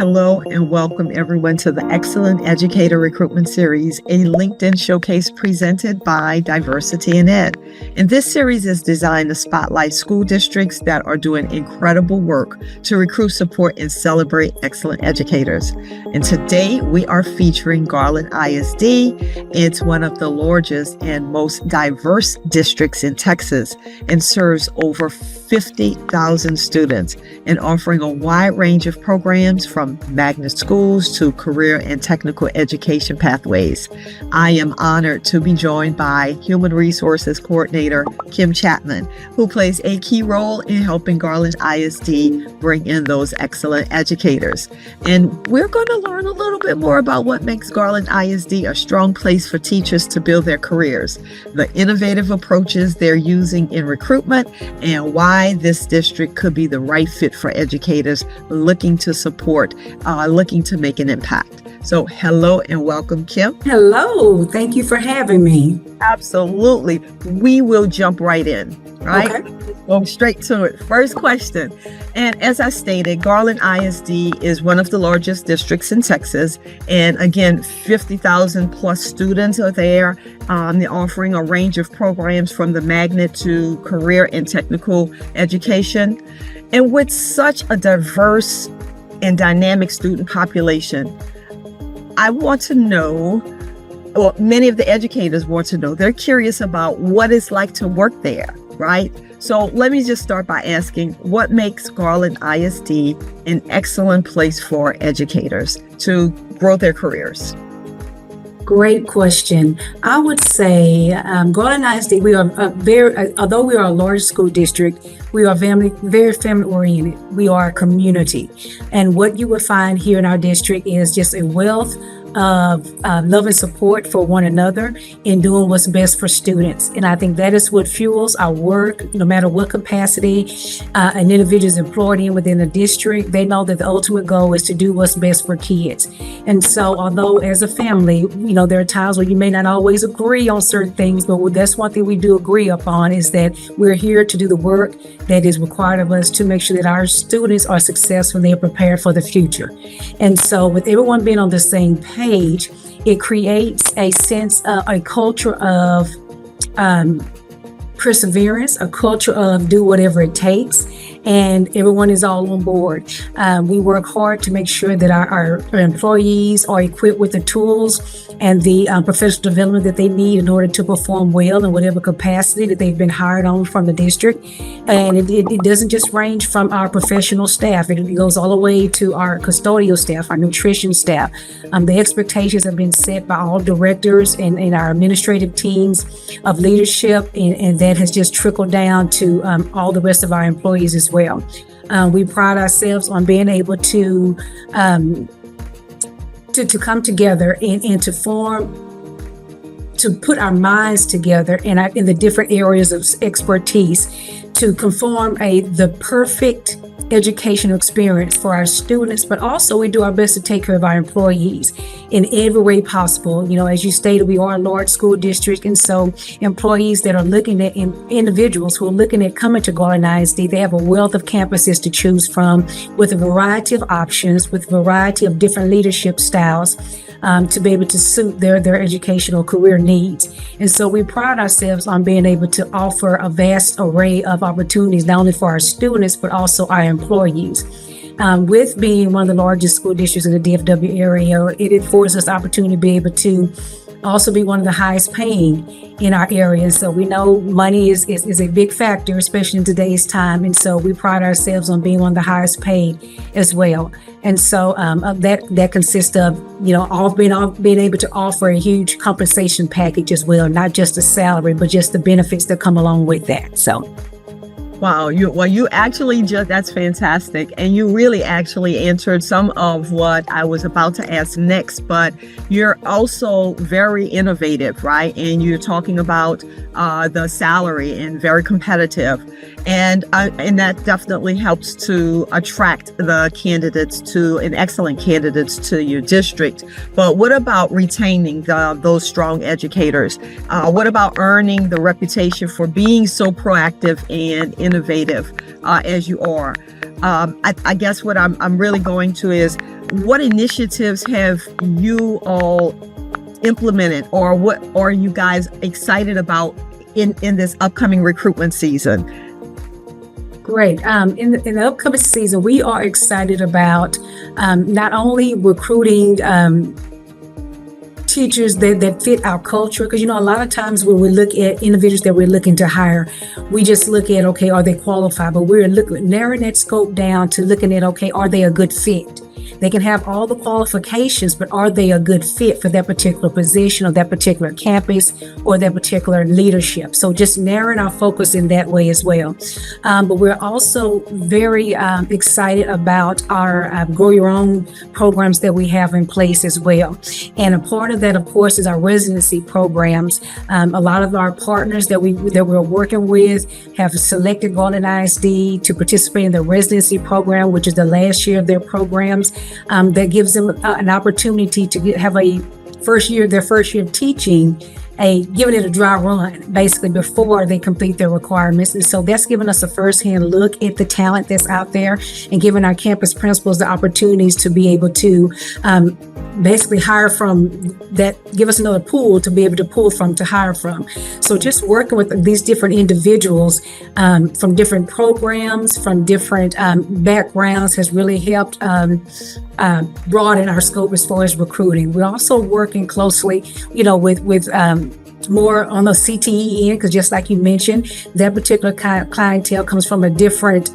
Hello and welcome everyone to the Excellent Educator Recruitment Series, a LinkedIn showcase presented by Diversity in Ed. And this series is designed to spotlight school districts that are doing incredible work to recruit, support, and celebrate excellent educators. And today we are featuring Garland ISD. It's one of the largest and most diverse districts in Texas and serves over 50,000 students and offering a wide range of programs from magnet schools to career and technical education pathways. I am honored to be joined by Human Resources Coordinator Kim Chatman, who plays a key role in helping Garland ISD bring in those excellent educators. And we're going to learn a little bit more about what makes Garland ISD a strong place for teachers to build their careers, the innovative approaches they're using in recruitment, and why this district could be the right fit for educators looking to support, looking to make an impact. So hello and welcome, Kim. Hello. Thank you for having me. Absolutely. We will jump right in, right? Okay. Go straight to it. First question. And as I stated, Garland ISD is one of the largest districts in Texas. And again, 50,000 plus students are there. They're offering a range of programs from the magnet to career and technical education. And with such a diverse and dynamic student population, I want to know, well, many of the educators want to know, they're curious about what it's like to work there, right? So let me just start by asking, what makes Garland ISD an excellent place for educators to grow their careers? Great question. I would say Garland ISD, we are although we are a large school district, we are very family oriented. We are a community. And what you will find here in our district is just a wealth of love and support for one another in doing what's best for students. And I think that is what fuels our work, no matter what capacity an individual is employed in within the district. They know that the ultimate goal is to do what's best for kids. And so although as a family, there are times where you may not always agree on certain things, but that's one thing we do agree upon is that we're here to do the work that is required of us to make sure that our students are successful and they're prepared for the future. And so with everyone being on the same page, it creates a sense of a culture of perseverance, a culture of do whatever it takes, and everyone is all on board. We work hard to make sure that our employees are equipped with the tools and the professional development that they need in order to perform well in whatever capacity that they've been hired on from the district. And it doesn't just range from our professional staff. It goes all the way to our custodial staff, our nutrition staff. The expectations have been set by all directors and our administrative teams of leadership, and that has just trickled down to all the rest of our employees as well. We pride ourselves on being able to come together and to put our minds together in the different areas of expertise to conform the perfect educational experience for our students, but also we do our best to take care of our employees in every way possible. As you stated, we are a large school district, and so employees that are looking at individuals who are looking at coming to Garland ISD, they have a wealth of campuses to choose from with a variety of options, with a variety of different leadership styles to be able to suit their educational career needs. And so we pride ourselves on being able to offer a vast array of opportunities, not only for our students, but also our employees. With being one of the largest school districts in the DFW area, it affords us the opportunity to be able to also be one of the highest paying in our area. So we know money is a big factor, especially in today's time. And so we pride ourselves on being one of the highest paid as well. And so that consists of, being able to offer a huge compensation package as well, not just the salary, but just the benefits that come along with that. So. Wow, you actually that's fantastic. And you really actually answered some of what I was about to ask next, but you're also very innovative, right? And you're talking about the salary and very competitive. And that definitely helps to attract the excellent candidates to your district. But what about retaining those strong educators? What about earning the reputation for being so proactive and innovative as you are. I guess what I'm really going to is, what initiatives have you all implemented, or what are you guys excited about in this upcoming recruitment season? Great. In the upcoming season, we are excited about not only recruiting teachers that fit our culture, because a lot of times when we look at individuals that we're looking to hire, we just look at, okay, are they qualified? But we're narrowing that scope down to looking at, okay, are they a good fit? They can have all the qualifications, but are they a good fit for that particular position or that particular campus or that particular leadership? So just narrowing our focus in that way as well. But we're also very excited about our Grow Your Own programs that we have in place as well. And a part of that, of course, is our residency programs. A lot of our partners that we're working with have selected Garland ISD to participate in the residency program, which is the last year of their programs. That gives them an opportunity to have their first year of teaching, giving it a dry run, basically, before they complete their requirements. And so that's given us a firsthand look at the talent that's out there and giving our campus principals the opportunities to be able to basically hire from that, give us another pool to be able to pull from, to hire from. So just working with these different individuals from different programs, from different backgrounds has really helped broaden our scope as far as recruiting. We're also working closely, with more on the CTE end, because just like you mentioned, that particular clientele comes from a different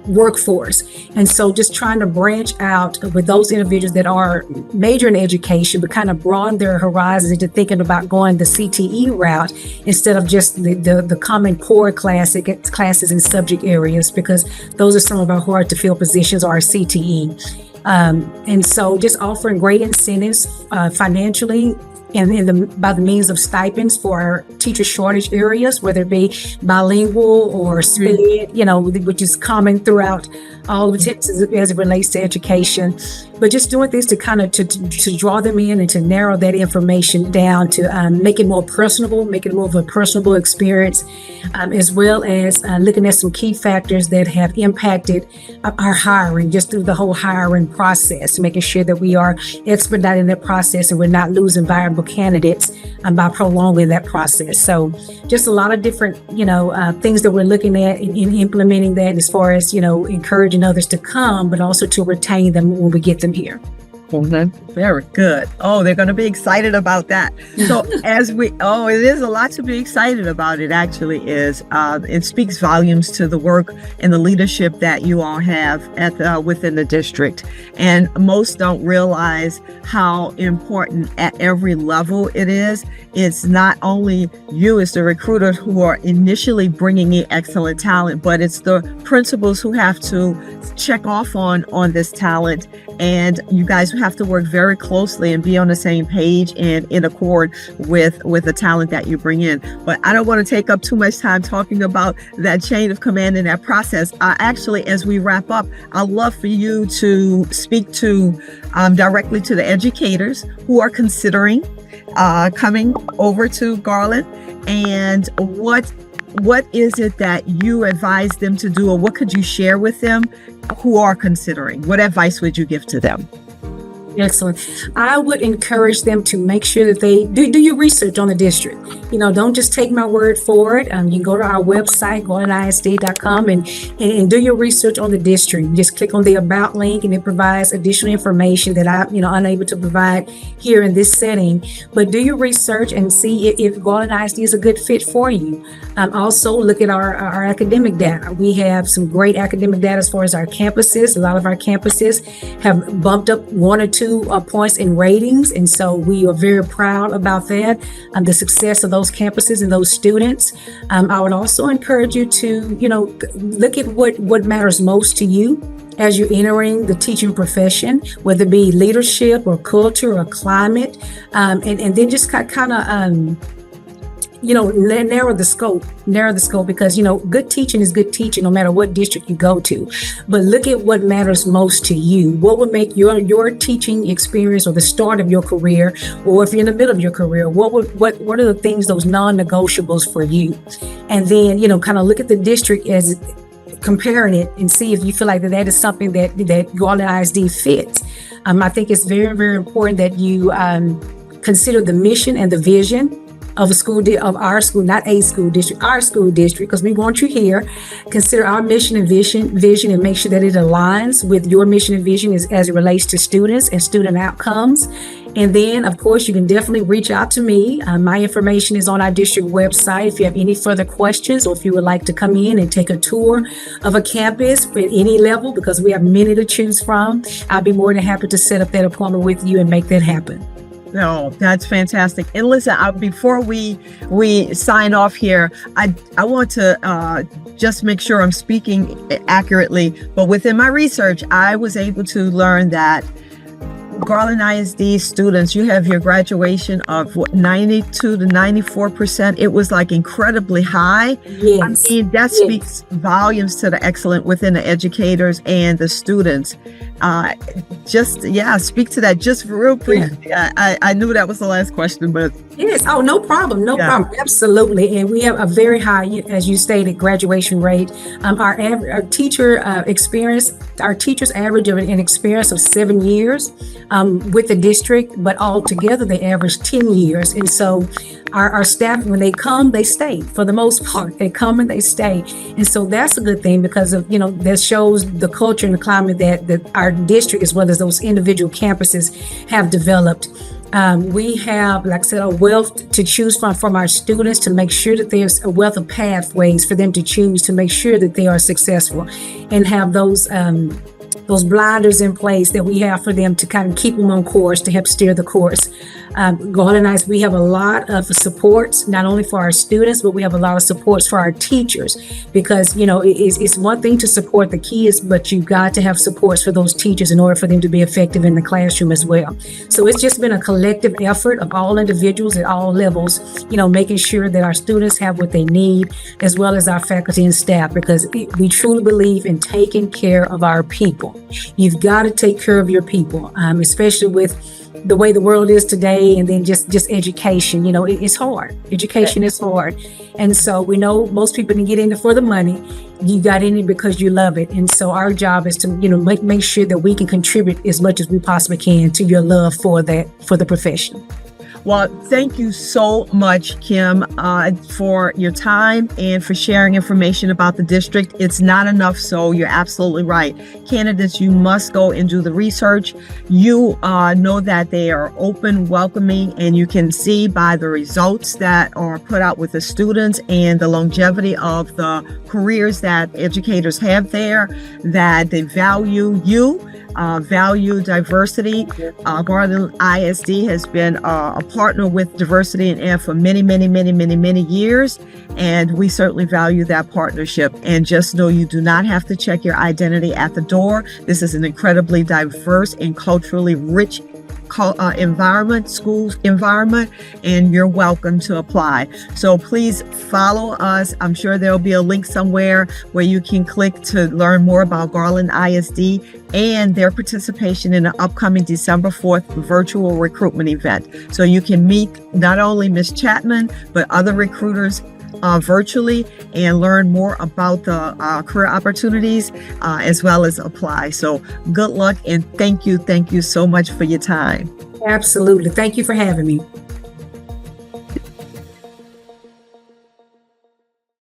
workforce. And so just trying to branch out with those individuals that are major in education, but kind of broaden their horizons into thinking about going the CTE route instead of just the common core classes and subject areas, because those are some of our hard to fill positions, are CTE. And so just offering great incentives financially and by the means of stipends for our teacher shortage areas, whether it be bilingual or SPED, which is common throughout all of Texas as it relates to education. But just doing things to kind of to draw them in and to narrow that information down, to make it more personable, make it more of a personable experience, as well as looking at some key factors that have impacted our hiring, just through the whole hiring process, making sure that we are expediting that process and we're not losing viable candidates by prolonging that process. So just a lot of different, things that we're looking at in implementing that, as far as, encouraging others to come, but also to retain them when we get them here. Very good. Oh, they're going to be excited about that. So it is a lot to be excited about. It actually is. It speaks volumes to the work and the leadership that you all have within the district. And most don't realize how important at every level it is. It's not only you as the recruiters who are initially bringing in excellent talent, but it's the principals who have to check off on this talent. And you guys have to work very closely and be on the same page and in accord with the talent that you bring in. But I don't want to take up too much time talking about that chain of command and that process. Actually, as we wrap up, I'd love for you to speak to directly to the educators who are considering coming over to Garland, and what is it that you advise them to do, or what could you share with them who are considering? What advice would you give to them? Excellent. I would encourage them to make sure that they do your research on the district. Don't just take my word for it. You can go to our website, garlandisd.com, and do your research on the district. You just click on the About link, and it provides additional information that I'm unable to provide here in this setting. But do your research and see if Garland ISD is a good fit for you. Also, look at our academic data. We have some great academic data as far as our campuses. A lot of our campuses have bumped up 1 or 2 points in ratings, and so we are very proud about that, the success of those campuses and those students. I would also encourage you to look at what matters most to you as you're entering the teaching profession, whether it be leadership or culture or climate, and then just kind of narrow the scope, because, good teaching is good teaching no matter what district you go to. But look at what matters most to you. What would make your teaching experience, or the start of your career, or if you're in the middle of your career, what are the things, those non-negotiables for you? And then, kind of look at the district as comparing it and see if you feel like that is something that Garland ISD fits. I think it's very, very important that you consider the mission and the vision of of our school, not a school district, our school district, because we want you here. Consider our mission and vision and make sure that it aligns with your mission and vision as it relates to students and student outcomes. And then, of course, you can definitely reach out to me. My information is on our district website. If you have any further questions, or if you would like to come in and take a tour of a campus at any level, because we have many to choose from, I'll be more than happy to set up that appointment with you and make that happen. No, that's fantastic. And listen, before we sign off here, I want to just make sure I'm speaking accurately. But within my research, I was able to learn that Garland ISD students, you have your graduation of 92 to 94%. It was like incredibly high. Yes. I mean, that speaks volumes to the excellence within the educators and the students. Speak to that just real briefly. Yeah. I knew that was the last question, but yes. Oh, no problem. No problem. Absolutely. And we have a very high, as you stated, graduation rate. Our teacher experience, our teachers average an experience of 7 years with the district, but altogether they average 10 years. And so our staff, when they come, they stay for the most part. They come and they stay. And so that's a good thing, because of, that shows the culture and the climate that our district, as well as those individual campuses, have developed. We have, like I said, a wealth to choose from our students, to make sure that there's a wealth of pathways for them to choose to make sure that they are successful, and have those blinders in place that we have for them to kind of keep them on course, to help steer the course. Garland ISD, we have a lot of supports, not only for our students, but we have a lot of supports for our teachers, because, it's one thing to support the kids, but you've got to have supports for those teachers in order for them to be effective in the classroom as well. So it's just been a collective effort of all individuals at all levels, making sure that our students have what they need, as well as our faculty and staff, because we truly believe in taking care of our people. You've got to take care of your people, especially with the way the world is today, and then just education. It's hard. Education is hard. And so we know most people didn't get in it for the money. You got in it because you love it. And so our job is to, make sure that we can contribute as much as we possibly can to your love for the profession. Well, thank you so much, Kim, for your time and for sharing information about the district. It's not enough, so you're absolutely right. Candidates, you must go and do the research. You know that they are open, welcoming, and you can see by the results that are put out with the students and the longevity of the careers that educators have there, that they value you. Value diversity. Garland ISD has been a partner with Diversity and Ed for many, many, many, many, many years, and we certainly value that partnership. And just know you do not have to check your identity at the door. This is an incredibly diverse and culturally rich school environment, and you're welcome to apply. So please follow us. I'm sure there'll be a link somewhere where you can click to learn more about Garland ISD and their participation in the upcoming December 4th virtual recruitment event. So you can meet not only Ms. Chatman, but other recruiters virtually, and learn more about the career opportunities as well as apply. So good luck, and thank you so much for your time. Absolutely. Thank you for having me.